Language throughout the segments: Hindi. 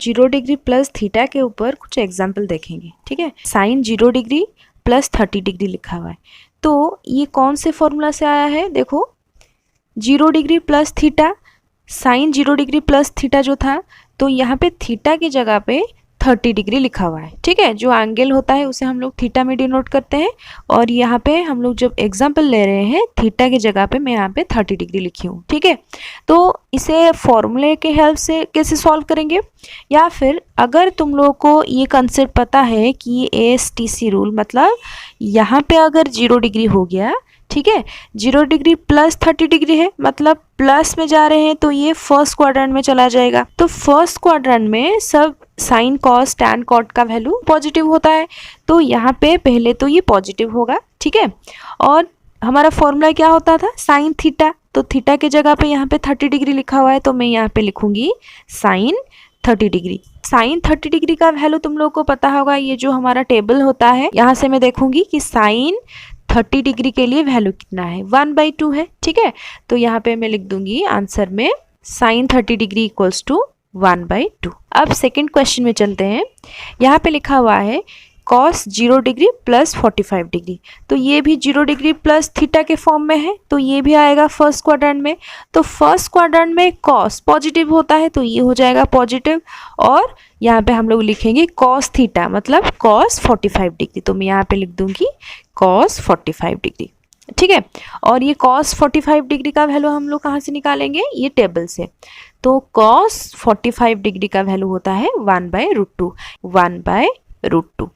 0 डिग्री प्लस थीटा के ऊपर कुछ एग्जाम्पल देखेंगे, ठीक है। साइन 0 डिग्री प्लस 30 डिग्री लिखा हुआ है, तो ये कौन से फॉर्मूला से आया है? देखो 0 degree plus theta, sine 0 degree plus theta जो था, तो यहाँ पे थीटा की जगह पे 30 डिग्री लिखा हुआ है, ठीक है। जो एंगल होता है उसे हम लोग थीटा में डिनोट करते हैं, और यहाँ पे हम लोग जब एग्जाम्पल ले रहे हैं थीटा की जगह पे मैं यहाँ पे 30 डिग्री लिखी हूँ, ठीक है। तो इसे फॉर्मूले के हेल्प से कैसे सॉल्व करेंगे, या फिर अगर तुम लोगों को ये कंसेप्ट पता है कि ASTC रूल, मतलब यहाँ पे अगर 0 डिग्री हो गया, ठीक है, 0 डिग्री प्लस 30 डिग्री है, मतलब प्लस में जा रहे हैं तो ये फर्स्ट क्वाड्रेंट में चला जाएगा। तो फर्स्ट क्वाड्रेंट में सब साइन कॉस टैन कॉट का वैल्यू पॉजिटिव होता है, तो यहाँ पे पहले तो ये पॉजिटिव होगा, ठीक है। और हमारा फॉर्मूला क्या होता था? साइन थीटा, तो थीटा के जगह पे यहाँ पे 30 डिग्री लिखा हुआ है, तो मैं यहाँ पे लिखूंगी साइन 30 डिग्री। साइन 30 डिग्री का वैल्यू तुम लोगों को पता होगा, ये जो हमारा टेबल होता है यहाँ से मैं देखूंगी कि साइन 30 डिग्री के लिए वैल्यू कितना है, 1/2 है, ठीक है। तो यहाँ पे मैं लिख दूंगी आंसर में साइन 30 डिग्री इक्वल्स टू 1/2। अब सेकंड क्वेश्चन में चलते हैं। यहाँ पे लिखा हुआ है कॉस 0 डिग्री प्लस 45 डिग्री, तो ये भी 0 डिग्री प्लस थीटा के फॉर्म में है, तो ये भी आएगा फर्स्ट क्वाड्रेंट में। तो फर्स्ट क्वाड्रेंट में कॉस पॉजिटिव होता है, तो ये हो जाएगा पॉजिटिव, और यहाँ पे हम लोग लिखेंगे कॉस थीटा मतलब कॉस 45 डिग्री, तो मैं यहाँ पे लिख दूंगी कॉस 45 डिग्री, ठीक है। और ये कॉस 45 डिग्री का वैल्यू हम लोग कहाँ से निकालेंगे? ये टेबल से। तो कॉस 45 डिग्री का वैल्यू होता है 1/√2, 1/√2।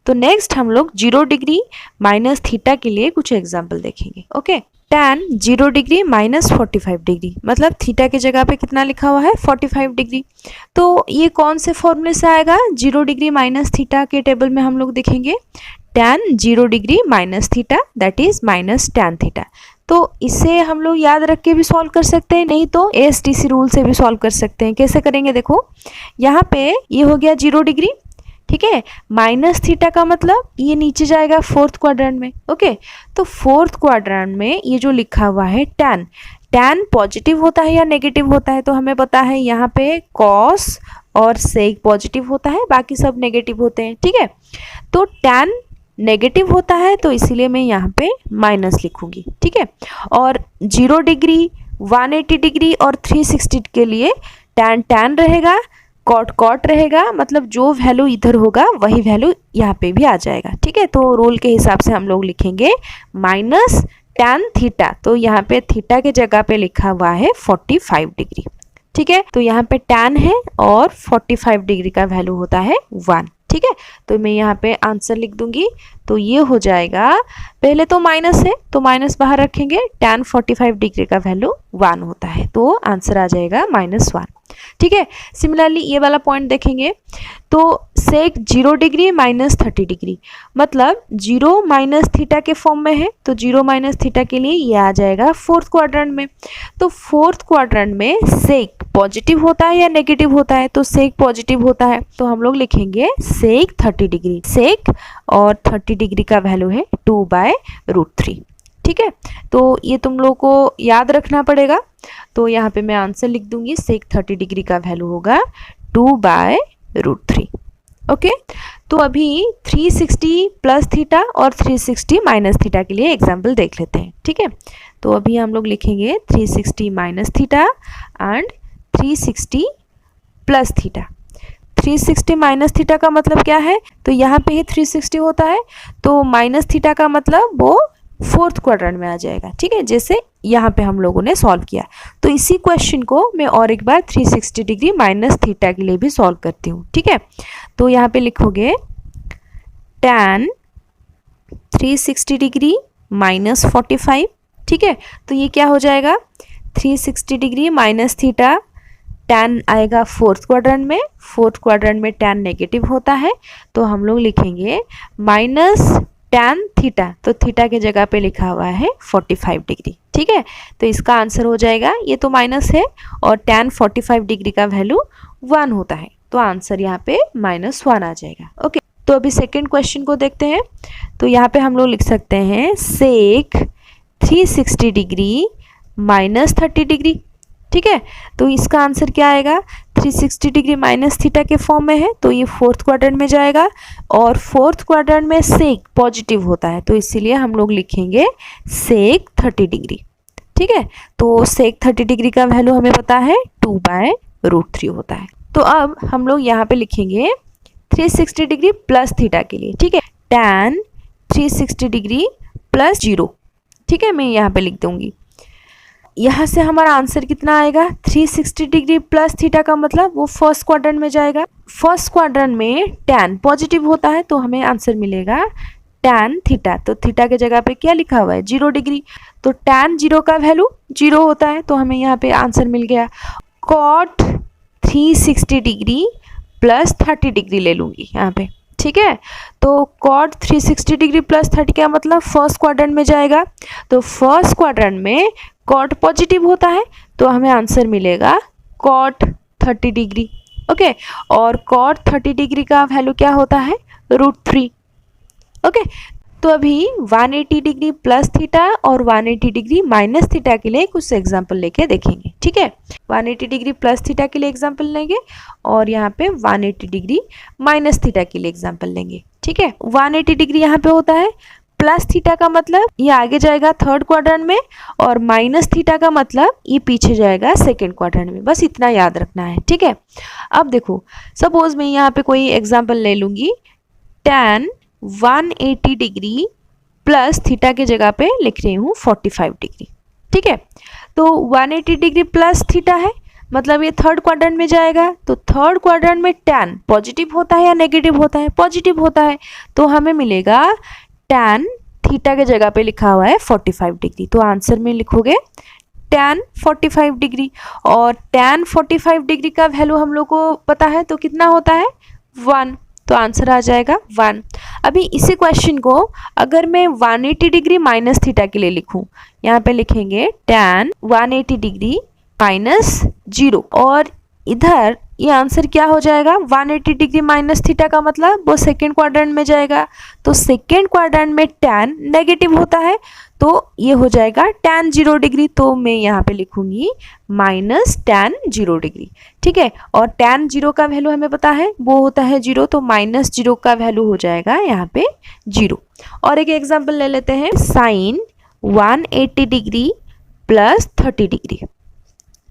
तो नेक्स्ट हम लोग 0 डिग्री माइनस थीटा के लिए कुछ एग्जाम्पल देखेंगे, okay. tan 0 degree minus 45 degree, मतलब थीटा की जगह पे कितना लिखा हुआ है? 45 डिग्री। तो ये कौन से फॉर्मूले से आएगा? 0 डिग्री माइनस थीटा के टेबल में हम लोग देखेंगे tan 0 degree minus theta that is minus tan theta. तो इसे हम लोग याद रख के भी सॉल्व कर सकते हैं, नहीं तो ASTC रूल से भी सॉल्व कर सकते हैं। कैसे करेंगे? देखो यहाँ पे ये हो गया 0 डिग्री, ठीक है, माइनस थीटा का मतलब ये नीचे जाएगा फोर्थ क्वाड्रेंट में, ओके। तो फोर्थ क्वाड्रेंट में ये जो लिखा हुआ है tan, tan पॉजिटिव होता है या नेगेटिव होता है? तो हमें पता है यहाँ पे कॉस और सेक पॉजिटिव होता है, बाकी सब नेगेटिव होते हैं, ठीक है। तो tan नेगेटिव होता है, तो इसीलिए मैं यहाँ पे माइनस लिखूंगी, ठीक है। और 0 डिग्री 180 डिग्री और 360 के लिए tan tan रहेगा, कॉट कॉट रहेगा, मतलब जो वैल्यू इधर होगा वही वैल्यू यहाँ पे भी आ जाएगा, ठीक है। तो रूल के हिसाब से हम लोग लिखेंगे माइनस tan थीटा, तो यहाँ पे थीटा के जगह पे लिखा हुआ है 45 डिग्री, ठीक है। तो यहाँ पे tan है और 45 डिग्री का वैल्यू होता है 1, ठीक है। तो मैं यहाँ पे आंसर लिख दूंगी, तो ये हो जाएगा, पहले तो माइनस है तो माइनस बाहर रखेंगे, tan 45 डिग्री का वैल्यू 1 होता है, तो आंसर आ जाएगा -1, ठीक है। सिमिलरली ये वाला पॉइंट देखेंगे, तो सेक 0 डिग्री माइनस 30 डिग्री, मतलब 0 माइनस थीटा के फॉर्म में है, तो 0 माइनस थीटा के लिए ये आ जाएगा फोर्थ क्वाड्रेंट में। तो फोर्थ क्वाड्रेंट में सेक पॉजिटिव होता है या नेगेटिव होता है? तो सेक पॉजिटिव होता है, तो हम लोग लिखेंगे सेक 30 डिग्री, सेक और 30 डिग्री का वैल्यू है 2/√3, ठीक है। तो ये तुम लोग को याद रखना पड़ेगा, तो यहाँ पे मैं आंसर लिख दूंगी सेक 30 डिग्री का वैल्यू होगा 2/√3, ओके। तो अभी 360 प्लस थीटा और 360 माइनस थीटा के लिए एग्जाम्पल देख लेते हैं, ठीक है। तो अभी हम लोग लिखेंगे 360 minus theta and 360 plus theta. 360 minus theta का मतलब क्या है? तो यहाँ पे ही 360 होता है, तो माइनस थीटा का मतलब वो फोर्थ क्वाड्रेंट में आ जाएगा, ठीक है, जैसे यहाँ पे हम लोगों ने सॉल्व किया। तो इसी क्वेश्चन को मैं और एक बार 360 डिग्री माइनस थीटा के लिए भी सॉल्व करती हूँ, ठीक है। तो यहाँ पे लिखोगे tan 360 डिग्री माइनस 45, ठीक है। तो ये क्या हो जाएगा? 360 डिग्री माइनस थीटा, tan आएगा फोर्थ क्वाड्रेंट में, फोर्थ क्वाड्रेंट में tan नेगेटिव होता है, तो हम लोग लिखेंगे माइनस tan थीटा, तो थीटा के जगह पे लिखा हुआ है 45 डिग्री, ठीक है। तो इसका आंसर हो जाएगा, ये तो माइनस है और tan 45 डिग्री का वैल्यू 1 होता है, तो आंसर यहाँ पे -1 आ जाएगा, ओके। तो अभी सेकंड क्वेश्चन को देखते हैं। तो यहाँ पे हम लोग लिख सकते हैं सेक 360 डिग्री माइनस 30 डिग्री, ठीक है, तो इसका आंसर क्या आएगा, 360 डिग्री माइनस थीटा के फॉर्म में है, तो ये फोर्थ क्वाड्रेंट में जाएगा और फोर्थ क्वाड्रेंट में सेक पॉजिटिव होता है, तो इसीलिए हम लोग लिखेंगे सेक 30 डिग्री। ठीक है, तो सेक 30 डिग्री का वैल्यू हमें पता है 2/√3 होता है। तो अब हम लोग यहाँ पे लिखेंगे 360 डिग्री प्लस थीटा के लिए। ठीक है, tan 360 डिग्री प्लस 0। ठीक है, मैं यहाँ पे लिख दूंगी। यहाँ से हमारा आंसर कितना आएगा, 360 डिग्री प्लस थीटा का मतलब वो फर्स्ट क्वाड्रेंट में जाएगा। फर्स्ट क्वाड्रेंट में tan पॉजिटिव होता है, तो हमें आंसर मिलेगा tan थीटा। तो थीटा के जगह पे क्या लिखा हुआ है, 0 डिग्री, तो tan 0 का वैल्यू 0 होता है, तो हमें यहाँ पे आंसर मिल गया। cot 360 डिग्री प्लस 30 डिग्री ले लूँगी यहाँ पे। ठीक है, तो cot 360 डिग्री प्लस 30 का मतलब फर्स्ट क्वाड्रेंट में जाएगा, तो फर्स्ट क्वाड्रेंट में cot पॉजिटिव होता है, तो हमें आंसर मिलेगा cot 30 डिग्री। ओके, और cot 30 डिग्री का वैल्यू क्या होता है, √3। ओके, तो अभी 180 डिग्री प्लस थीटा और 180 डिग्री माइनस थीटा के लिए कुछ एग्जाम्पल लेके देखेंगे। ठीक है, 180 डिग्री प्लस थीटा के लिए एग्जाम्पल लेंगे और यहाँ पे 180 डिग्री माइनस थीटा के लिए एग्जाम्पल लेंगे। ठीक है, 180 डिग्री यहाँ पे होता है, प्लस थीटा का मतलब ये आगे जाएगा थर्ड क्वाड्रेंट में और माइनस थीटा का मतलब ये पीछे जाएगा सेकेंड क्वाड्रेंट में। बस इतना याद रखना है। ठीक है, अब देखो सपोज मैं यहाँ पे कोई एग्जाम्पल ले लूँगी, tan 180 डिग्री प्लस थीटा के जगह पे लिख रही हूँ 45 डिग्री। ठीक है, तो 180 डिग्री प्लस थीटा है, मतलब ये थर्ड क्वाड्रेंट में जाएगा, तो थर्ड क्वाड्रेंट में tan पॉजिटिव होता है या नेगेटिव होता है, पॉजिटिव होता है, तो हमें मिलेगा tan थीटा के जगह पे लिखा हुआ है 45 डिग्री, तो आंसर में लिखोगे tan 45 डिग्री। और tan 45 डिग्री का वैल्यू हम लोग को पता है, तो कितना होता है 1, तो आंसर आ जाएगा 1। अभी इसी क्वेश्चन को अगर मैं 180 डिग्री माइनस थीटा के लिए लिखूं, यहाँ पे लिखेंगे tan 180 डिग्री माइनस 0, और इधर ये आंसर क्या हो जाएगा, 180 डिग्री माइनस थीटा का मतलब वो सेकेंड क्वाड्रेंट में जाएगा, तो सेकेंड क्वाड्रेंट में tan नेगेटिव होता है, तो ये हो जाएगा tan 0 डिग्री, तो मैं यहाँ पे लिखूंगी माइनस tan 0 डिग्री। ठीक है, और tan 0 का वैल्यू हमें पता है वो होता है 0, तो माइनस 0 का वैल्यू हो जाएगा यहाँ पे 0। और एक एग्जाम्पल ले लेते हैं, sin 180 डिग्री प्लस 30 डिग्री।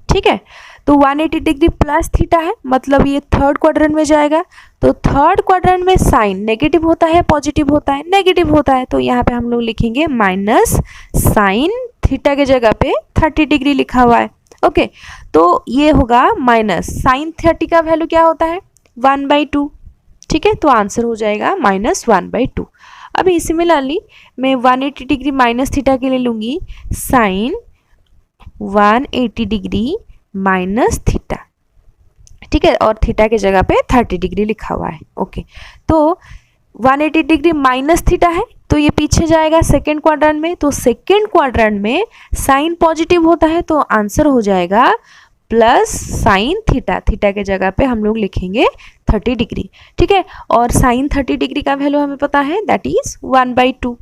ठीक है, तो 180 डिग्री प्लस थीटा है, मतलब ये थर्ड क्वाड्रेंट में जाएगा, तो थर्ड क्वाड्रेंट में साइन नेगेटिव होता है पॉजिटिव होता है, नेगेटिव होता है, तो यहाँ पे हम लोग लिखेंगे माइनस साइन थीटा के जगह पे 30 डिग्री लिखा हुआ है। ओके, तो ये होगा माइनस साइन 30 का वैल्यू क्या होता है 1/2। ठीक है, तो आंसर हो जाएगा -1/2। अभी सिमिलरली मैं 180 डिग्री माइनस थीटा के लिए लूँगी साइन 180 डिग्री माइनस थीटा। ठीक है, और थीटा के जगह पे 30 डिग्री लिखा हुआ है। ओके, तो 180 डिग्री माइनस थीटा है, तो ये पीछे जाएगा सेकेंड क्वाड्रेंट में, तो सेकेंड क्वाड्रेंट में साइन पॉजिटिव होता है, तो आंसर हो जाएगा प्लस साइन थीटा। थीटा के जगह पे हम लोग लिखेंगे 30 डिग्री। ठीक है, और साइन 30 डिग्री का वैल्यू हमें पता है दैट इज 1/2।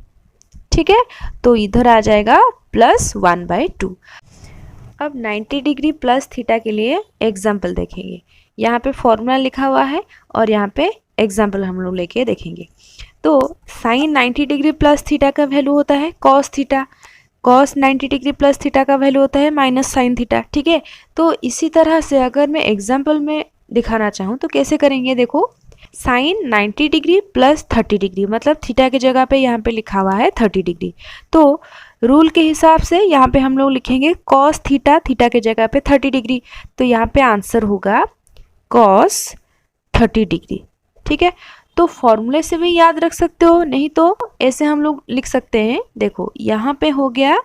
ठीक है, तो इधर आ जाएगा प्लस 1/2। अब 90 डिग्री प्लस थीटा के लिए एग्जाम्पल देखेंगे। यहाँ पे फॉर्मूला लिखा हुआ है और यहाँ पे एग्जाम्पल हम लोग लेके देखेंगे। तो साइन 90 डिग्री प्लस थीटा का वैल्यू होता है cos theta, cos 90 degree plus theta का वैल्यू होता है माइनस साइन थीटा। ठीक है, तो इसी तरह से अगर मैं एग्जाम्पल में दिखाना चाहूँ तो कैसे करेंगे, देखो साइन 90 डिग्री प्लस 30 डिग्री, मतलब थीटा की जगह पे यहाँ पे लिखा हुआ है 30 डिग्री, तो रूल के हिसाब से यहाँ पे हम लोग लिखेंगे कॉस थीटा, थीटा के जगह पे 30 डिग्री, तो यहाँ पे आंसर होगा कॉस 30 डिग्री। ठीक है, तो फॉर्मूले से भी याद रख सकते हो, नहीं तो ऐसे हम लोग लिख सकते हैं। देखो यहाँ पे हो गया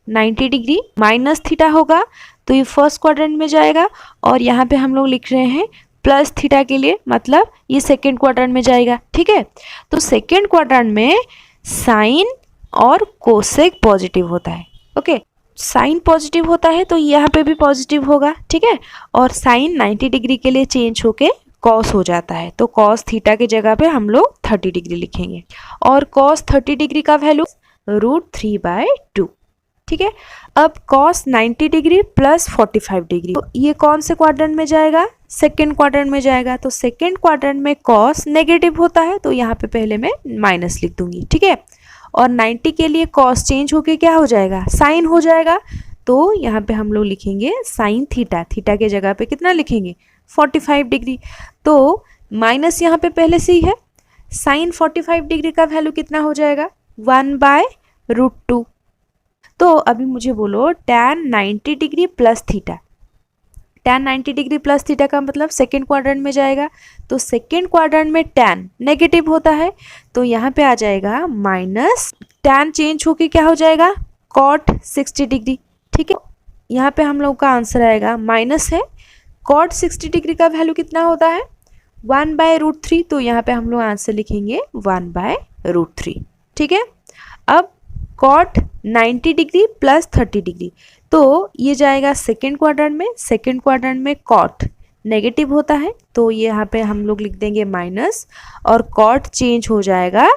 90 डिग्री माइनस थीटा होगा, तो ये फर्स्ट क्वाड्रेंट में जाएगा, और यहाँ पे हम लोग लिख रहे हैं प्लस थीटा के लिए, मतलब ये सेकेंड क्वाड्रेंट में जाएगा। ठीक है, तो सेकेंड क्वाड्रेंट में साइन और कोसेक पॉजिटिव होता है। ओके, साइन पॉजिटिव होता है तो यहाँ पे भी पॉजिटिव होगा। ठीक है, और साइन 90 डिग्री के लिए चेंज होके कॉस हो जाता है, तो कॉस थीटा की जगह पे हम लोग 30 डिग्री लिखेंगे, और कॉस 30 डिग्री का वैल्यू √3/2। ठीक है। अब cos 90 डिग्री प्लस 45 डिग्री, तो ये कौन से क्वाड्रेंट में जाएगा? सेकेंड क्वाड्रेंट में जाएगा। तो सेकेंड क्वाड्रेंट में cos नेगेटिव होता है, तो यहाँ पे पहले मैं माइनस लिख दूंगी, ठीक है। और 90 के लिए cos चेंज होके क्या हो जाएगा? साइन हो जाएगा। तो यहाँ पे हम लोग लिखेंगे साइन थीटा, थीटा के जगह पे कितना लिखेंगे? 45 डिग्री। तो माइनस यहाँ पे पहले से ही है, साइन 45 डिग्री का वैल्यू कितना हो जाएगा? 1/√2। तो अभी मुझे बोलो tan 90 degree plus theta, tan 90 degree plus theta का मतलब सेकेंड क्वाड्रेंट में जाएगा। तो सेकेंड क्वाड्रेंट में tan नेगेटिव होता है, तो यहाँ पे आ जाएगा माइनस, tan चेंज होके क्या हो जाएगा? cot 60 डिग्री, ठीक है। यहाँ पे हम लोग का आंसर आएगा माइनस है, cot 60 डिग्री का वैल्यू कितना होता है? 1/√3। तो यहाँ पे हम लोग आंसर लिखेंगे 1/√3, ठीक है। अब cot 90 डिग्री प्लस 30 डिग्री, तो ये जाएगा सेकेंड क्वाड्रेंट में। सेकेंड क्वाड्रेंट में cot नेगेटिव होता है, तो ये यहाँ पे हम लोग लिख देंगे माइनस, और cot चेंज हो जाएगा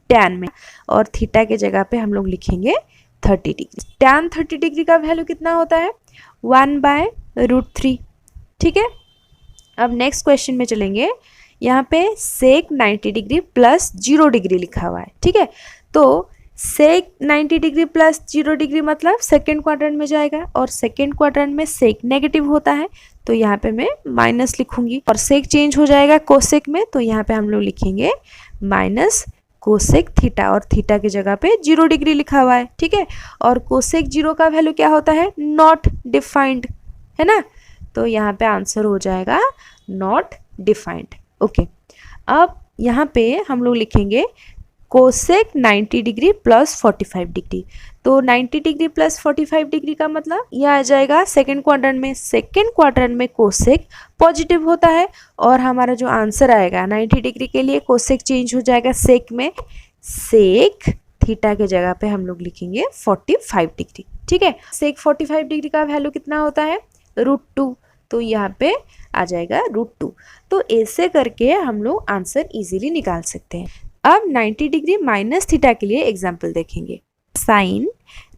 tan में, और थीटा के जगह पे हम लोग लिखेंगे 30 डिग्री। tan 30 डिग्री का वैल्यू कितना होता है? 1/√3, ठीक है। अब नेक्स्ट क्वेश्चन में चलेंगे। यहाँ पे sec 90 डिग्री प्लस 0 डिग्री लिखा हुआ है, ठीक है। तो sec 90 डिग्री प्लस 0 डिग्री मतलब सेकेंड क्वाड्रेंट में जाएगा, और सेकेंड क्वाड्रेंट में sec नेगेटिव होता है, तो यहाँ पे मैं माइनस लिखूंगी। और sec चेंज हो जाएगा cosec में, तो यहाँ पे हम लोग लिखेंगे माइनस cosec थीटा, और थीटा की जगह पे 0 डिग्री लिखा हुआ है, ठीक है। और cosec 0 का वैल्यू क्या होता है? नॉट डिफाइंड, है ना। तो यहाँ पे आंसर हो जाएगा नॉट डिफाइंड, ओके। अब यहाँ पे हम लोग लिखेंगे cosec 90 डिग्री प्लस 45 डिग्री। तो 90 डिग्री प्लस 45 डिग्री का मतलब यह आ जाएगा सेकेंड क्वाड्रेंट में। सेकेंड क्वाड्रेंट में cosec पॉजिटिव होता है, और हमारा जो आंसर आएगा 90 डिग्री के लिए cosec चेंज हो जाएगा sec में, sec थीटा के जगह पे हम लोग लिखेंगे 45 डिग्री, ठीक है। sec 45 डिग्री का वैल्यू कितना होता है? √2, तो यहाँ पे आ जाएगा √2। तो ऐसे करके हम लोग आंसर इजीली निकाल सकते हैं। अब 90 डिग्री माइनस थीटा के लिए एग्जाम्पल देखेंगे। साइन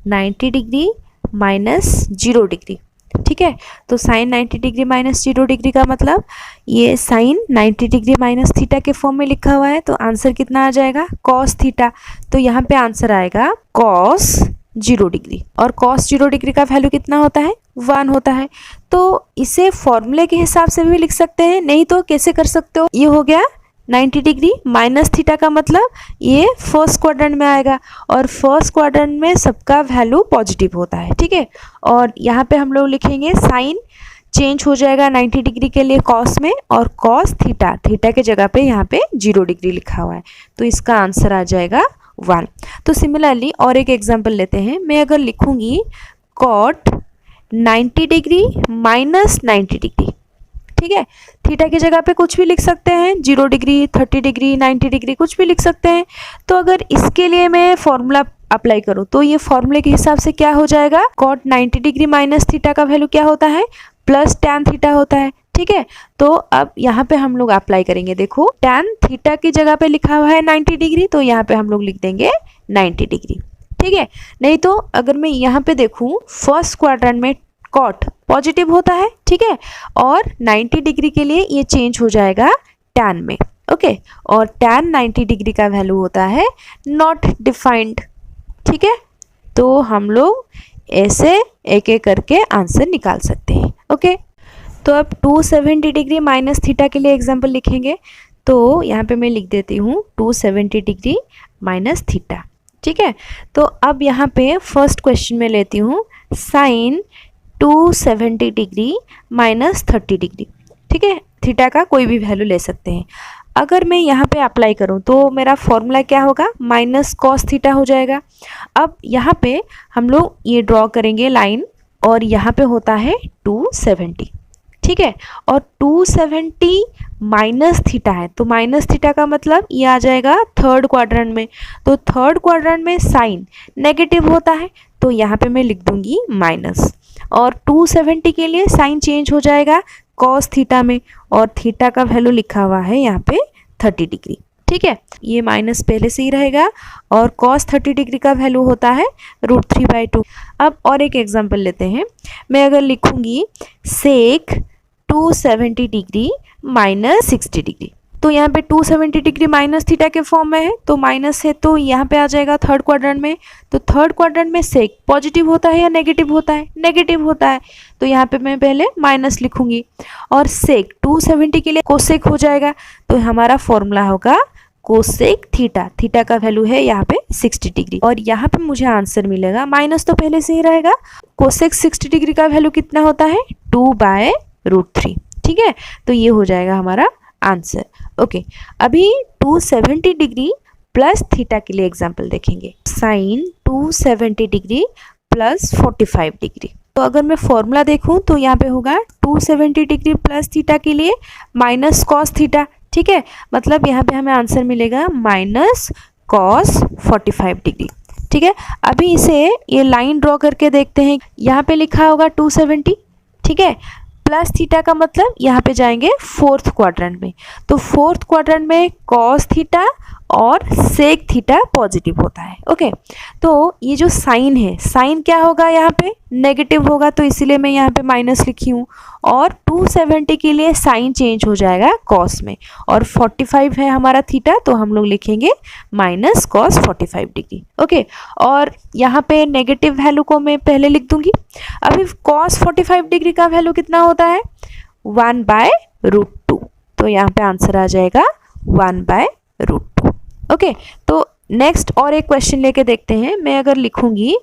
90 डिग्री माइनस 0 डिग्री, ठीक है। तो साइन 90 डिग्री माइनस 0 डिग्री का मतलब ये साइन 90 डिग्री माइनस थीटा के फॉर्म में लिखा हुआ है, तो आंसर कितना आ जाएगा? cos theta. तो यहाँ पे आंसर आएगा cos 0 डिग्री, और cos 0 डिग्री का वैल्यू कितना होता है? 1 होता है। तो इसे फॉर्मूले के हिसाब से भी लिख सकते हैं, नहीं तो कैसे कर सकते हो? ये हो गया 90 डिग्री माइनस थीटा का मतलब ये फर्स्ट क्वाड्रेंट में आएगा, और फर्स्ट क्वाड्रेंट में सबका वैल्यू पॉजिटिव होता है, ठीक है। और यहाँ पे हम लोग लिखेंगे साइन चेंज हो जाएगा 90 डिग्री के लिए cos में, और cos थीटा, थीटा के जगह पे यहाँ पे 0 डिग्री लिखा हुआ है, तो इसका आंसर आ जाएगा 1। तो सिमिलरली और एक एग्जाम्पल लेते हैं। मैं अगर लिखूंगी cot 90 डिग्री माइनस 90 डिग्री, ठीक है। थीटा की जगह पे कुछ भी लिख सकते हैं, 0 डिग्री, 30 डिग्री, 90 डिग्री, कुछ भी लिख सकते हैं। तो अगर इसके लिए मैं फॉर्मूला अप्लाई करूँ, तो ये फॉर्मूले के हिसाब से क्या हो जाएगा? cot 90 डिग्री माइनस थीटा का वैल्यू क्या होता है? प्लस tan थीटा होता है, ठीक है। तो अब यहाँ पे हम लोग अप्लाई करेंगे। देखो tan थीटा की जगह पे लिखा हुआ है 90 डिग्री, तो यहाँ पे हम लोग लिख देंगे 90 डिग्री, ठीक है। नहीं तो अगर मैं यहाँ पे देखूँ, फर्स्ट क्वाड्रेंट में cot पॉजिटिव होता है, ठीक है, और 90 डिग्री के लिए ये चेंज हो जाएगा tan में, ओके। और tan 90 डिग्री का वैल्यू होता है नॉट डिफाइंड, ठीक है। तो हम लोग ऐसे एक एक करके आंसर निकाल सकते हैं, ओके। तो अब 270 डिग्री माइनस थीटा के लिए एग्जाम्पल लिखेंगे। तो यहाँ पे मैं लिख देती हूँ 270 डिग्री माइनस थीटा, ठीक है। तो अब यहाँ पे फर्स्ट क्वेश्चन में लेती हूँ साइन 270 डिग्री माइनस 30 डिग्री, ठीक है। थीटा का कोई भी वैल्यू ले सकते हैं। अगर मैं यहाँ पे अप्लाई करूँ तो मेरा फॉर्मूला क्या होगा? माइनस कॉस थीटा हो जाएगा। अब यहाँ पे हम लोग ये ड्रॉ करेंगे लाइन, और यहाँ पे होता है 270, ठीक है। और 270 माइनस थीटा है, तो माइनस थीटा का मतलब ये आ जाएगा थर्ड क्वाड्रेंट में। तो थर्ड क्वाड्रेंट में साइन नेगेटिव होता है, तो यहाँ पे मैं लिख दूंगी माइनस। और 270 के लिए साइन चेंज हो जाएगा cos थीटा में, और थीटा का वैल्यू लिखा हुआ है यहाँ पे 30 डिग्री, ठीक है, ये माइनस पहले से ही रहेगा और cos 30 डिग्री का वैल्यू होता है √3/2। अब और एक एग्जांपल लेते हैं। मैं अगर लिखूंगी सेक 270 डिग्री माइनस 60 डिग्री, तो यहाँ पे 270 डिग्री माइनस थीटा के फॉर्म में है, तो माइनस है तो यहाँ पे आ जाएगा थर्ड क्वाड्रेंट में। तो थर्ड क्वाड्रेंट में सेक पॉजिटिव होता है या नेगेटिव होता है? नेगेटिव होता है, तो यहाँ पे मैं पहले माइनस लिखूंगी और सेक 270 के लिए कोसेक हो जाएगा, तो हमारा फॉर्मूला होगा कोसेक थीटा। थीटा का वैल्यू है यहाँ पे 60 डिग्री और यहाँ पे मुझे आंसर मिलेगा, माइनस तो पहले से ही रहेगा, कोसेक 60 डिग्री का वैल्यू कितना होता है 2/√3। ठीक है, तो ये हो जाएगा हमारा आंसर। ओके, अभी 270 डिग्री प्लस थीटा के लिए एग्जाम्पल देखेंगे। साइन 270 डिग्री प्लस 45 डिग्री, तो अगर मैं फॉर्मूला देखूं तो यहाँ पे होगा 270 डिग्री प्लस थीटा के लिए माइनस कॉस थीटा। ठीक है, मतलब यहाँ पे हमें आंसर मिलेगा माइनस कॉस 45 डिग्री। ठीक है, अभी इसे ये लाइन ड्रॉ करके देखते हैं। यहाँ पे लिखा होगा 270, ठीक है, प्लस थीटा का मतलब यहाँ पे जाएंगे फोर्थ क्वाड्रेंट में, तो फोर्थ क्वाड्रेंट में कॉस थीटा और सेक थीटा पॉजिटिव होता है। ओके, तो ये जो साइन है, साइन क्या होगा यहाँ पे नेगेटिव होगा, तो इसीलिए मैं यहाँ पे माइनस लिखी हूँ। और 270 के लिए साइन चेंज हो जाएगा कॉस में, और 45 है हमारा थीटा, तो हम लोग लिखेंगे माइनस कॉस 45 डिग्री। ओके, और यहाँ पे नेगेटिव वैल्यू को मैं पहले लिख दूंगी। अभी कॉस 45 डिग्री का वैल्यू कितना होता है 1/√2, तो यहाँ पे आंसर आ जाएगा 1/√2। ओके, तो नेक्स्ट और एक क्वेश्चन लेके देखते हैं। मैं अगर लिखूंगी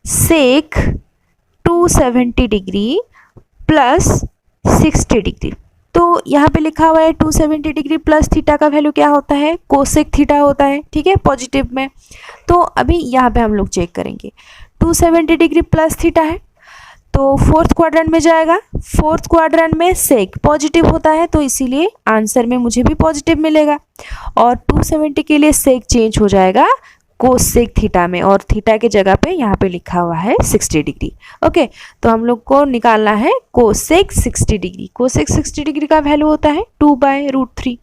सेक 270 डिग्री प्लस 60 डिग्री, तो यहाँ पे लिखा हुआ है 270 डिग्री प्लस थीटा का वैल्यू क्या होता है कोसेक थीटा होता है। ठीक है, पॉजिटिव में। तो अभी यहाँ पे हम लोग चेक करेंगे 270 डिग्री प्लस थीटा है, तो फोर्थ क्वाड्रेंट में जाएगा। फोर्थ क्वाड्रेंट में सेक पॉजिटिव होता है, तो इसीलिए आंसर में मुझे भी पॉजिटिव मिलेगा। और 270 के लिए सेक चेंज हो जाएगा कोसेक थीटा में, और थीटा के जगह पे यहाँ पे लिखा हुआ है 60 डिग्री। ओके, तो हम लोग को निकालना है कोसेक 60 डिग्री। कोसेक 60 डिग्री का वैल्यू होता है 2/√3।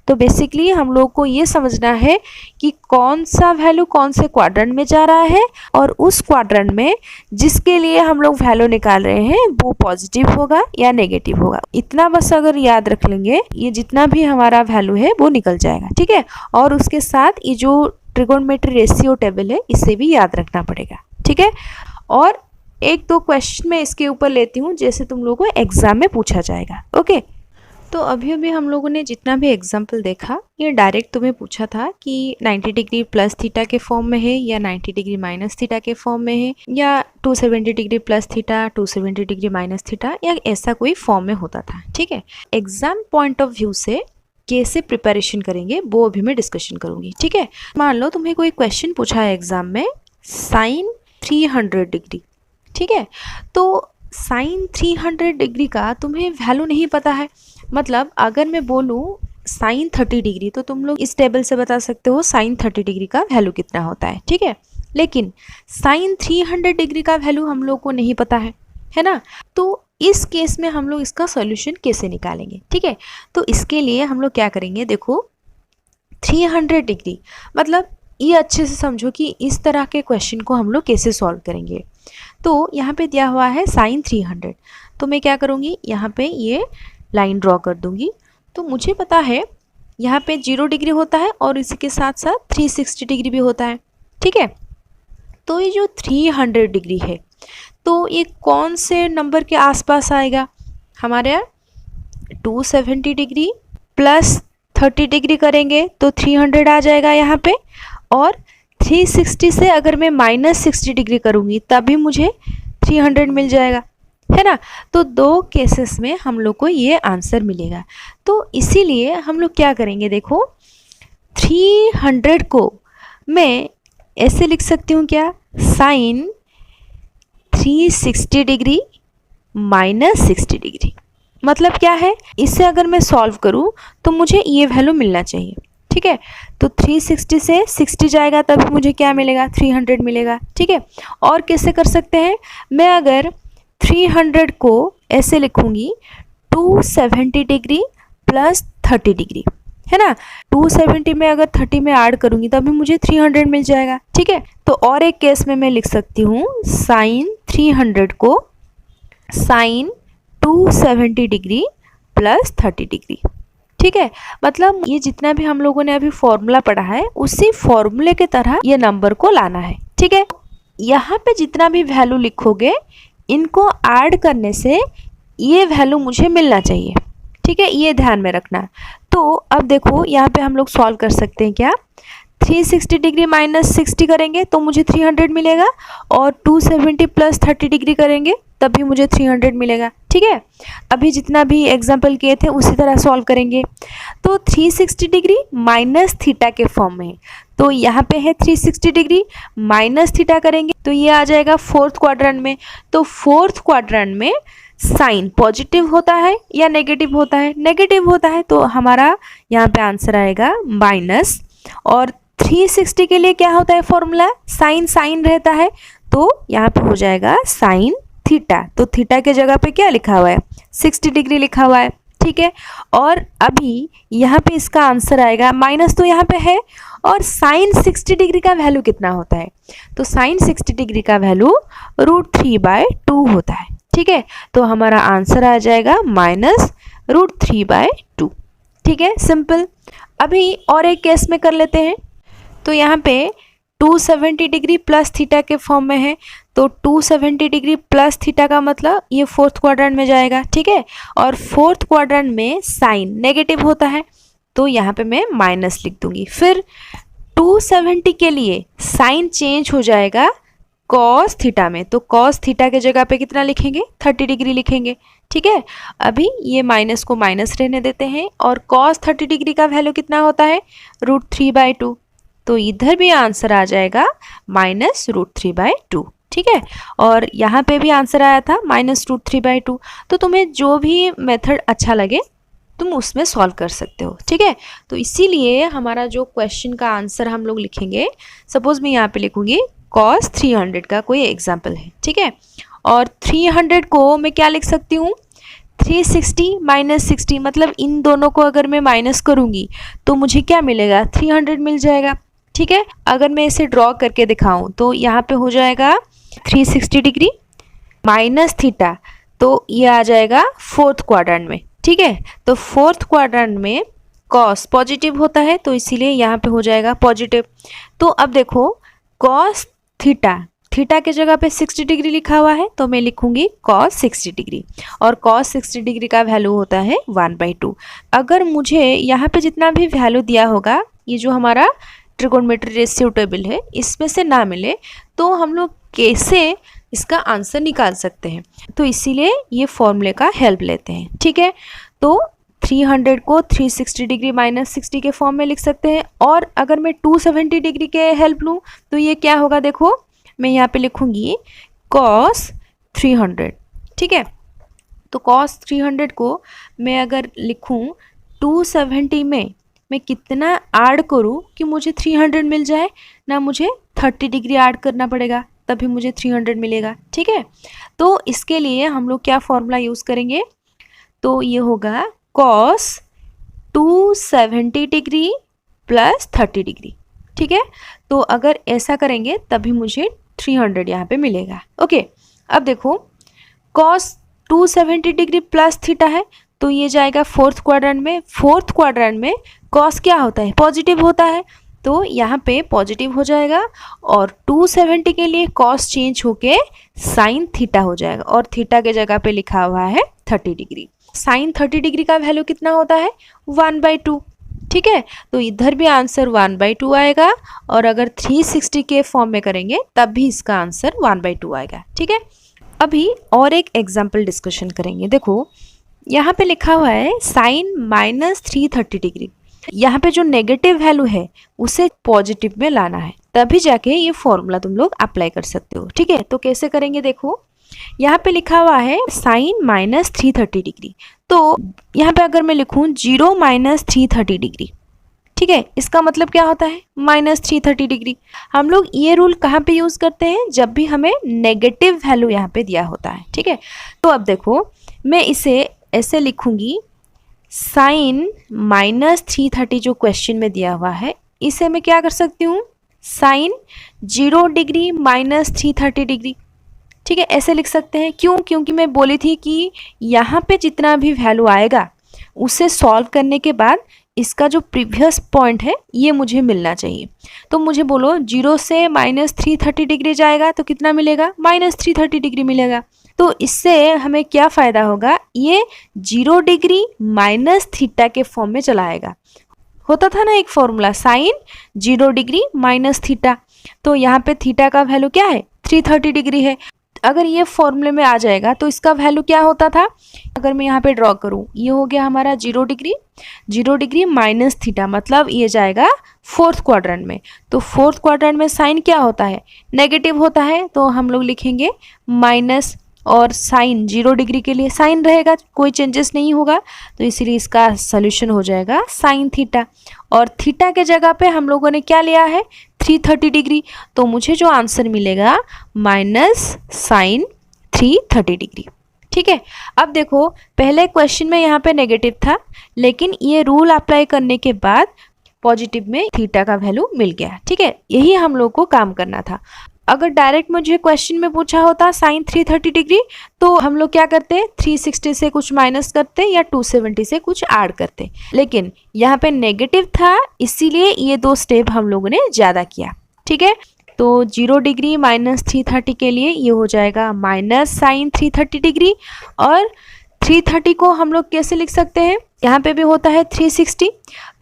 तो बेसिकली हम लोग को ये समझना है कि कौन सा वैल्यू कौन से क्वाड्रेंट में जा रहा है, और उस क्वाड्रेंट में जिसके लिए हम लोग वैल्यू निकाल रहे हैं वो पॉजिटिव होगा या नेगेटिव होगा। इतना बस अगर याद रख लेंगे, ये जितना भी हमारा वैल्यू है वो निकल जाएगा। ठीक है, और उसके साथ ये जो ट्रिगोनोमेट्री रेशियो टेबल है इसे भी याद रखना पड़ेगा। ठीक है, और एक दो क्वेश्चन मैं इसके ऊपर लेती हूँ जैसे तुम लोगों को एग्जाम में पूछा जाएगा। ओके, तो अभी अभी हम लोगों ने जितना भी एग्जाम्पल देखा, ये डायरेक्ट तुम्हें पूछा था कि 90 डिग्री प्लस थीटा के फॉर्म में है या 90 डिग्री माइनस थीटा के फॉर्म में है, या 270 degree plus theta 270 degree minus theta, या ऐसा कोई फॉर्म में होता था। ठीक है, एग्जाम पॉइंट ऑफ व्यू से कैसे प्रिपरेशन करेंगे वो अभी मैं डिस्कशन करूंगी। ठीक है, मान लो तुम्हें कोई क्वेश्चन पूछा है एग्जाम में साइन 300 डिग्री। ठीक है, तो साइन 300 डिग्री का तुम्हें वैल्यू नहीं पता है। मतलब अगर मैं बोलूँ साइन 30 डिग्री, तो तुम लोग इस टेबल से बता सकते हो साइन 30 डिग्री का वैल्यू कितना होता है। ठीक है, लेकिन साइन 300 डिग्री का वैल्यू हम लोग को नहीं पता है ना। तो इस केस में हम लोग इसका सॉल्यूशन कैसे निकालेंगे? ठीक है, तो इसके लिए हम लोग क्या करेंगे, देखो 300 डिग्री मतलब ये अच्छे से समझो कि इस तरह के क्वेश्चन को हम लोग कैसे सॉल्व करेंगे। तो यहाँ पे दिया हुआ है साइन 300, तो मैं क्या करूँगी, यहाँ पे ये लाइन ड्रॉ कर दूंगी। तो मुझे पता है यहाँ पे 0 डिग्री होता है और इसी के साथ साथ 360 डिग्री भी होता है। ठीक है, तो ये जो 300 डिग्री है, तो ये कौन से नंबर के आसपास आएगा? हमारे यहाँ 270 डिग्री प्लस 30 डिग्री करेंगे तो 300 आ जाएगा यहाँ पे, और 360 से अगर मैं माइनस 60 डिग्री करूँगी तभी मुझे 300 मिल जाएगा, है ना। तो दो केसेस में हम लोग को ये आंसर मिलेगा। तो इसीलिए हम लोग क्या करेंगे, देखो 300 को मैं ऐसे लिख सकती हूँ क्या, साइन 360 डिग्री माइनस 60 डिग्री। मतलब क्या है, इससे अगर मैं सॉल्व करूँ तो मुझे ये वैल्यू मिलना चाहिए। ठीक है, तो 360 से 60 जाएगा तभी मुझे क्या मिलेगा, 300 मिलेगा। ठीक है, और कैसे कर सकते हैं, मैं अगर 300 को ऐसे लिखूंगी 270 डिग्री प्लस 30 डिग्री, है ना। 270 में अगर 30 में ऐड करूंगी तभी मुझे 300 मिल जाएगा, ठीक है। तो और एक केस में मैं लिख सकती हूँ साइन 300 को साइन 270 डिग्री प्लस 30 डिग्री, ठीक है। मतलब ये जितना भी हम लोगों ने अभी फॉर्मूला पढ़ा है उसी फॉर्मूले के तरह ये नंबर को लाना है, ठीक है। यहाँ पे जितना भी वैल्यू लिखोगे इनको ऐड करने से ये वैल्यू मुझे मिलना चाहिए, ठीक है, ये ध्यान में रखना। तो अब देखो यहाँ पे हम लोग सॉल्व कर सकते हैं क्या, 360 डिग्री माइनस 60 करेंगे तो मुझे 300 मिलेगा, और 270 प्लस 30 डिग्री करेंगे तब भी मुझे 300 मिलेगा, ठीक है। अभी जितना भी एग्जाम्पल किए थे उसी तरह सॉल्व करेंगे। तो 360 डिग्री माइनस थीटा के फॉर्म में, तो यहाँ पे है 360 डिग्री माइनस थीटा करेंगे तो ये आ जाएगा फोर्थ क्वाड्रेंट में। तो फोर्थ क्वाड्रेंट में साइन पॉजिटिव होता है या नेगेटिव होता है, नेगेटिव होता है, तो हमारा यहाँ पे आंसर आएगा माइनस। और 360 के लिए क्या होता है फॉर्मूला, साइन साइन रहता है, तो यहाँ पे हो जाएगा साइन थीटा। तो थीटा के जगह पे क्या लिखा हुआ है, 60 डिग्री लिखा हुआ है, ठीक है। और अभी यहाँ पे इसका आंसर आएगा, माइनस तो यहाँ पे है, और साइन 60 डिग्री का वैल्यू कितना होता है, तो साइन 60 डिग्री का वैल्यू √3/2 होता है, ठीक है। तो हमारा आंसर आ जाएगा माइनस √3/2, ठीक है, सिंपल। अभी और एक केस में कर लेते हैं। तो यहाँ पे 270 डिग्री प्लस थीटा के फॉर्म में है, तो 270 डिग्री प्लस थीटा का मतलब ये फोर्थ क्वाड्रेंट में जाएगा, ठीक है। और फोर्थ क्वाड्रेंट में साइन नेगेटिव होता है तो यहाँ पे मैं माइनस लिख दूंगी। फिर 270 के लिए साइन चेंज हो जाएगा कॉस थीटा में, तो कॉस थीटा के जगह पे कितना लिखेंगे, 30 डिग्री लिखेंगे, ठीक है। अभी ये माइनस को माइनस रहने देते हैं, और कॉस 30 डिग्री का वैल्यू कितना होता है, √3/2, तो इधर भी आंसर आ जाएगा माइनस √3/2, ठीक है। और यहाँ पे भी आंसर आया था माइनस √3/2। तो तुम्हें जो भी मेथड अच्छा लगे तुम उसमें सॉल्व कर सकते हो, ठीक है। तो इसीलिए हमारा जो क्वेश्चन का आंसर हम लोग लिखेंगे, सपोज मैं यहाँ पे लिखूंगी cos 300 का कोई एग्जाम्पल है, ठीक है। और 300 को मैं क्या लिख सकती हूँ, 360 माइनस 60, मतलब इन दोनों को अगर मैं माइनस करूँगी तो मुझे क्या मिलेगा, 300 मिल जाएगा, ठीक है। अगर मैं इसे ड्रॉ करके दिखाऊं तो यहाँ पे हो जाएगा 360 डिग्री माइनस थीटा, तो ये आ जाएगा फोर्थ क्वाड्रेंट में, ठीक है। तो फोर्थ क्वाड्रेंट में कॉस पॉजिटिव होता है तो इसीलिए यहाँ पे हो जाएगा पॉजिटिव। तो अब देखो कॉस थीटा, थीटा के जगह पे 60 डिग्री लिखा हुआ है तो मैं लिखूंगी cos 60 डिग्री, और cos 60 डिग्री का वैल्यू होता है 1/2। अगर मुझे यहाँ पे जितना भी वैल्यू दिया होगा, ये जो हमारा ट्रिगोनोमेट्री रेशियो टेबल है, इसमें से ना मिले तो हम लोग कैसे इसका आंसर निकाल सकते हैं, तो इसीलिए ये फॉर्मूले का हेल्प लेते हैं, ठीक है। तो 300 को 360 डिग्री माइनस 60 के फॉर्म में लिख सकते हैं, और अगर मैं 270 डिग्री के हेल्प लूँ तो ये क्या होगा, देखो मैं यहाँ पे लिखूंगी cos 300, ठीक है। तो cos 300 को मैं अगर लिखूं 270 में मैं कितना ऐड करूं कि मुझे 300 मिल जाए, ना मुझे 30 डिग्री ऐड करना पड़ेगा तभी मुझे 300 मिलेगा, ठीक है। तो इसके लिए हम लोग क्या फॉर्मूला यूज़ करेंगे, तो ये होगा cos 270 डिग्री प्लस 30 डिग्री, ठीक है। तो अगर ऐसा करेंगे तभी मुझे 300 यहाँ पे मिलेगा, ओके। अब देखो cos 270 डिग्री प्लस थीटा है तो ये जाएगा फोर्थ क्वाड्रेंट में, फोर्थ क्वाड्रेंट में cos क्या होता है, पॉजिटिव होता है, तो यहाँ पे पॉजिटिव हो जाएगा, और 270 के लिए cos चेंज होके साइन थीटा हो जाएगा, और थीटा के जगह पे लिखा हुआ है 30 डिग्री। साइन 30 डिग्री का वैल्यू कितना होता है, 1/2, ठीक है। तो इधर भी आंसर 1/2 आएगा, और अगर 360 के फॉर्म में करेंगे तब भी इसका आंसर 1/2 आएगा, ठीक है। अभी और एक एग्जाम्पल डिस्कशन करेंगे। देखो यहाँ पे लिखा हुआ है साइन माइनस 330 डिग्री, यहाँ पे जो नेगेटिव वैल्यू है उसे पॉजिटिव में लाना है, तभी जाके ये फॉर्मूला तुम लोग अप्लाई कर सकते हो, ठीक है। तो कैसे करेंगे, देखो यहाँ पे लिखा हुआ है साइन माइनस 330 डिग्री, तो यहाँ पे अगर मैं लिखूँ 0 माइनस 330 डिग्री, ठीक है, इसका मतलब क्या होता है, माइनस 330 डिग्री। हम लोग ये रूल कहाँ पे यूज़ करते हैं, जब भी हमें नेगेटिव वैल्यू यहाँ पे दिया होता है, ठीक है। तो अब देखो मैं इसे ऐसे लिखूँगी साइन -330 जो क्वेश्चन में दिया हुआ है, इसे मैं क्या कर सकती हूँ, साइन 0 डिग्री -330 डिग्री, ठीक है, ऐसे लिख सकते हैं। क्यों? क्योंकि मैं बोली थी कि यहाँ पे जितना भी वैल्यू आएगा उसे सॉल्व करने के बाद इसका जो प्रीवियस पॉइंट है ये मुझे मिलना चाहिए। तो मुझे बोलो 0 से -330 डिग्री जाएगा तो कितना मिलेगा, -330 डिग्री मिलेगा। तो इससे हमें क्या फ़ायदा होगा, ये 0 डिग्री माइनस थीटा के फॉर्म में चला आएगा। होता था ना एक formula, sine 0 degree minus theta, तो यहाँ पे थीटा का वैल्यू क्या है, 330 डिग्री है। अगर ये फॉर्मूले में आ जाएगा तो इसका वैल्यू क्या होता था, अगर मैं यहाँ पे ड्रॉ करूँ, ये हो गया हमारा 0 डिग्री माइनस थीटा, मतलब ये जाएगा फोर्थ क्वाड्रेंट में। तो फोर्थ क्वाड्रेंट में साइन क्या होता है, नेगेटिव होता है, तो हम लोग लिखेंगे माइनस, और साइन 0 डिग्री के लिए साइन रहेगा, कोई चेंजेस नहीं होगा, तो इसीलिए इसका सॉल्यूशन हो जाएगा साइन थीटा। और थीटा के जगह पे हम लोगों ने क्या लिया है, 330 डिग्री, तो मुझे जो आंसर मिलेगा माइनस साइन 330 डिग्री। ठीक है, अब देखो पहले क्वेश्चन में यहाँ पे नेगेटिव था, लेकिन ये रूल अप्लाई करने के बाद पॉजिटिव में थीटा का वैल्यू मिल गया। ठीक है, यही हम लोग को काम करना था। अगर डायरेक्ट मुझे क्वेश्चन में पूछा होता साइन 330 डिग्री, तो हम लोग क्या करते, 360 से कुछ माइनस करते या 270 से कुछ ऐड करते, लेकिन यहाँ पे नेगेटिव था, इसीलिए ये दो स्टेप हम लोगों ने ज़्यादा किया। ठीक है, तो 0 डिग्री -330 के लिए ये हो जाएगा माइनस साइन 330 डिग्री, और 330 को हम लोग कैसे लिख सकते हैं, यहाँ पे भी होता है 360,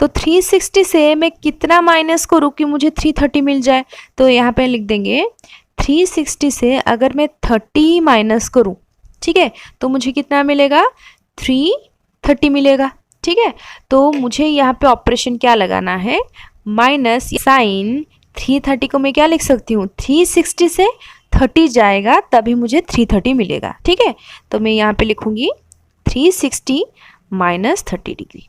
तो 360 से मैं कितना माइनस करूँ कि मुझे 330 मिल जाए, तो यहाँ पे लिख देंगे 360 से अगर मैं 30 माइनस करूँ, ठीक है, तो मुझे कितना मिलेगा, 330 मिलेगा। ठीक है, तो मुझे यहाँ पे ऑपरेशन क्या लगाना है, माइनस साइन 330 को मैं क्या लिख सकती हूँ, 360 से 30 जाएगा तभी मुझे 330 मिलेगा। ठीक है, तो मैं यहाँ पे लिखूंगी 360 माइनस 30 डिग्री।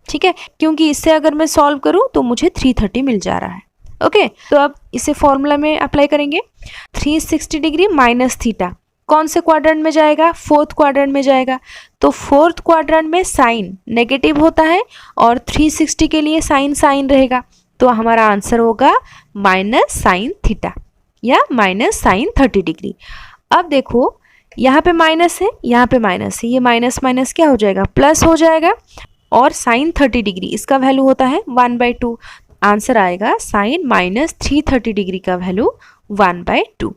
ठीक है, क्योंकि इससे अगर मैं सॉल्व करूं तो मुझे 330 मिल जा रहा है। ओके, तो अब इसे फॉर्मूला में अप्लाई करेंगे। 360 डिग्री माइनस थीटा कौन से क्वाड्रेंट में जाएगा, फोर्थ क्वाड्रेंट में जाएगा, तो फोर्थ क्वाड्रेंट में साइन नेगेटिव होता है और 360 के लिए साइन साइन रहेगा, तो हमारा आंसर होगा माइनस साइन थीटा या माइनस साइन 30 डिग्री। अब देखो यहाँ पे माइनस है, यहाँ पे माइनस है, ये माइनस माइनस क्या हो जाएगा, प्लस हो जाएगा, और साइन 30 डिग्री इसका वैल्यू होता है 1/2, आंसर आएगा साइन माइनस 330 डिग्री का वैल्यू 1/2।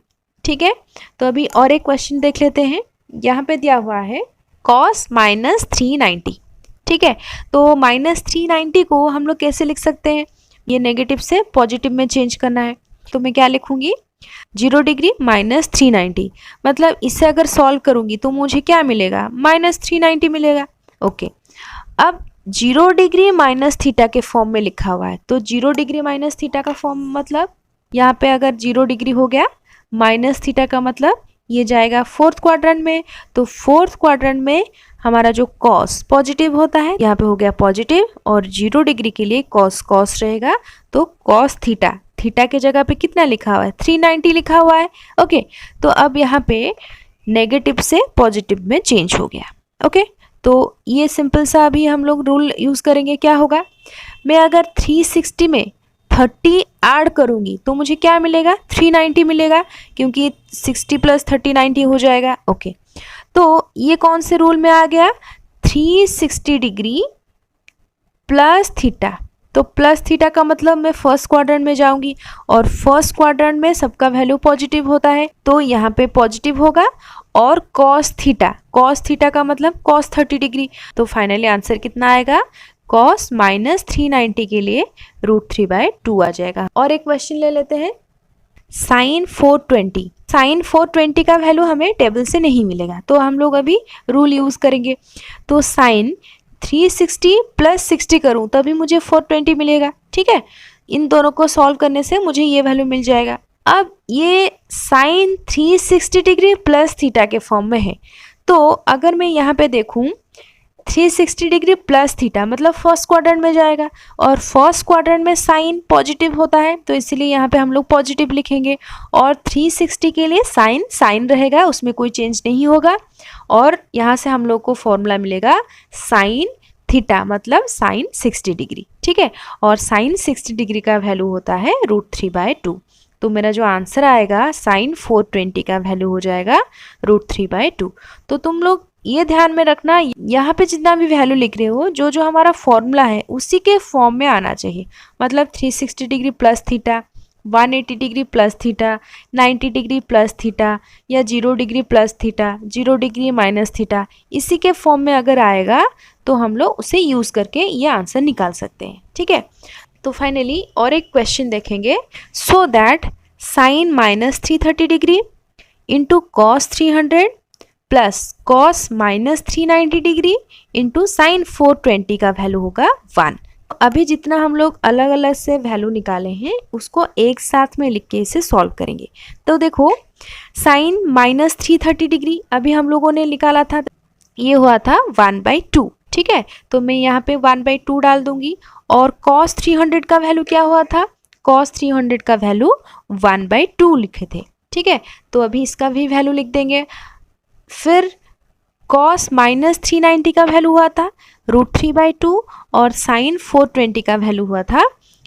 ठीक है, तो अभी और एक क्वेश्चन देख लेते हैं। यहाँ पे दिया हुआ है cos -390। ठीक है, तो -390 को हम लोग कैसे लिख सकते हैं, ये नेगेटिव से पॉजिटिव में चेंज करना है, तो मैं क्या लिखूंगी, 0 डिग्री -390, मतलब इससे अगर सॉल्व करूंगी तो मुझे क्या मिलेगा, -390 मिलेगा। ओके, अब 0 डिग्री माइनस थीटा के फॉर्म में लिखा हुआ है, तो 0 डिग्री माइनस थीटा का फॉर्म मतलब यहाँ पे अगर 0 डिग्री हो गया माइनस थीटा का मतलब ये जाएगा फोर्थ क्वाड्रेंट में, तो फोर्थ क्वाड्रेंट में हमारा जो कॉस पॉजिटिव होता है, यहाँ पे हो गया पॉजिटिव, और 0 डिग्री के लिए कॉस कॉस रहेगा, तो कॉस थीटा, थीटा के जगह पे कितना लिखा हुआ है, 390 लिखा हुआ है। ओके, तो अब यहाँ पे नेगेटिव से पॉजिटिव में चेंज हो गया। ओके, तो ये सिंपल सा अभी हम लोग रूल यूज़ करेंगे। क्या होगा, मैं अगर 360 में 30 ऐड करूँगी तो मुझे क्या मिलेगा, 390 मिलेगा, क्योंकि 60 + 30 90 हो जाएगा। ओके, तो ये कौन से रूल में आ गया, 360 डिग्री प्लस थीटा, तो प्लस थीटा का मतलब मैं फर्स्ट क्वाड्रेंट में जाऊंगी, और फर्स्ट क्वाड्रेंट में सबका वैल्यू पॉजिटिव होता है, तो यहाँ पे पॉजिटिव होगा, और कॉस थीटा का मतलब कॉस 30 डिग्री, तो फाइनली आंसर कितना आएगा, कॉस -390 के लिए √3/2 आ जाएगा। और एक क्वेश्चन ले लेते हैं, साइन 420, साइन 420 का वैल्यू हमें टेबल से नहीं मिलेगा, तो हम लोग अभी रूल यूज़ करेंगे, तो साइन 360 + 60 करूँ तभी मुझे 420 मिलेगा। ठीक है, इन दोनों को सॉल्व करने से मुझे ये वैल्यू मिल जाएगा। अब ये साइन 360 डिग्री प्लस थीटा के फॉर्म में है, तो अगर मैं यहाँ पे देखूँ 360 डिग्री प्लस थीटा मतलब फर्स्ट क्वाड्रेंट में जाएगा, और फर्स्ट क्वाड्रेंट में साइन पॉजिटिव होता है, तो इसलिए यहाँ पे हम लोग पॉजिटिव लिखेंगे, और 360 के लिए साइन साइन रहेगा, उसमें कोई चेंज नहीं होगा, और यहाँ से हम लोग को फॉर्मूला मिलेगा साइन थीटा मतलब साइन 60 डिग्री, ठीक है। और साइन 60 डिग्री का वैल्यू होता है √3/2। तो मेरा जो आंसर आएगा साइन 420 का वैल्यू हो जाएगा √3/2। तो तुम लोग ये ध्यान में रखना, यहाँ पे जितना भी वैल्यू लिख रहे हो जो जो हमारा फॉर्मूला है उसी के फॉर्म में आना चाहिए। मतलब 360 degree plus theta, 180 degree plus theta, 90 degree plus theta, या 0 degree plus theta, 0 degree minus theta, इसी के फॉर्म में अगर आएगा तो हम लोग उसे यूज़ करके ये आंसर निकाल सकते हैं, ठीक है। तो फाइनली और एक क्वेश्चन देखेंगे। So that sine minus 330 degree into cos 300 plus cos minus 390 degree into sine 420 का वैल्यू होगा 1। अभी जितना हम लोग अलग अलग से वैल्यू निकाले हैं उसको एक साथ में लिख के इसे सॉल्व करेंगे। तो देखो साइन माइनस 330 डिग्री अभी हम लोगों ने निकाला था, ये हुआ था 1/2, ठीक है। तो मैं यहाँ पे 1/2 डाल दूंगी। और cos 300 का वैल्यू क्या हुआ था, cos 300 का वैल्यू 1/2 लिखे थे, ठीक है। तो अभी इसका भी वैल्यू लिख देंगे। फिर cos माइनस 390 का वैल्यू हुआ था √3/2 और साइन 420 का वैल्यू हुआ था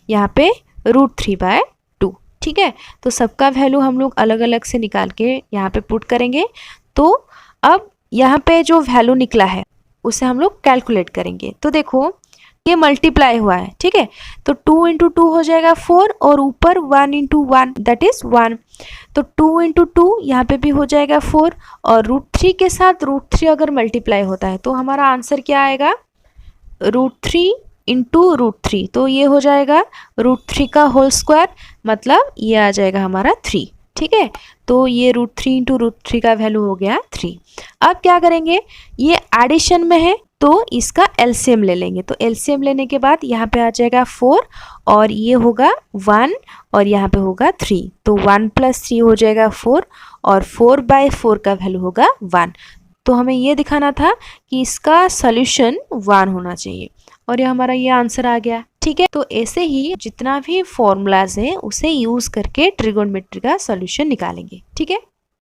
यहाँ पे √3/2, ठीक है। तो सबका वैल्यू हम लोग अलग अलग से निकाल के यहाँ पे पुट करेंगे। तो अब यहाँ पे जो वैल्यू निकला है उसे हम लोग कैलकुलेट करेंगे। तो देखो ये मल्टीप्लाई हुआ है, ठीक है। तो 2 × 2 हो जाएगा 4 और ऊपर 1 × 1 दैट इज 1। तो 2 × 2 यहाँ पे भी हो जाएगा 4 और √3 के साथ √3 अगर मल्टीप्लाई होता है तो हमारा आंसर क्या आएगा, √3 × √3। तो ये हो जाएगा √3 का होल स्क्वायर, मतलब ये आ जाएगा हमारा 3, ठीक है। तो ये √3 × √3 का वैल्यू हो गया 3। अब क्या करेंगे, ये एडिशन में है तो इसका एलसीएम ले लेंगे। तो एलसीएम लेने के बाद यहाँ पे आ जाएगा 4 और ये होगा 1 और यहाँ पे होगा 3। तो 1 + 3 हो जाएगा 4 और 4/4 का वैल्यू होगा 1। तो हमें ये दिखाना था कि इसका सॉल्यूशन 1 होना चाहिए और ये हमारा ये आंसर आ गया, ठीक है। तो ऐसे ही जितना भी फॉर्मूलाज हैं उसे यूज़ करके ट्रिगोनोमेट्री का सॉल्यूशन निकालेंगे, ठीक है।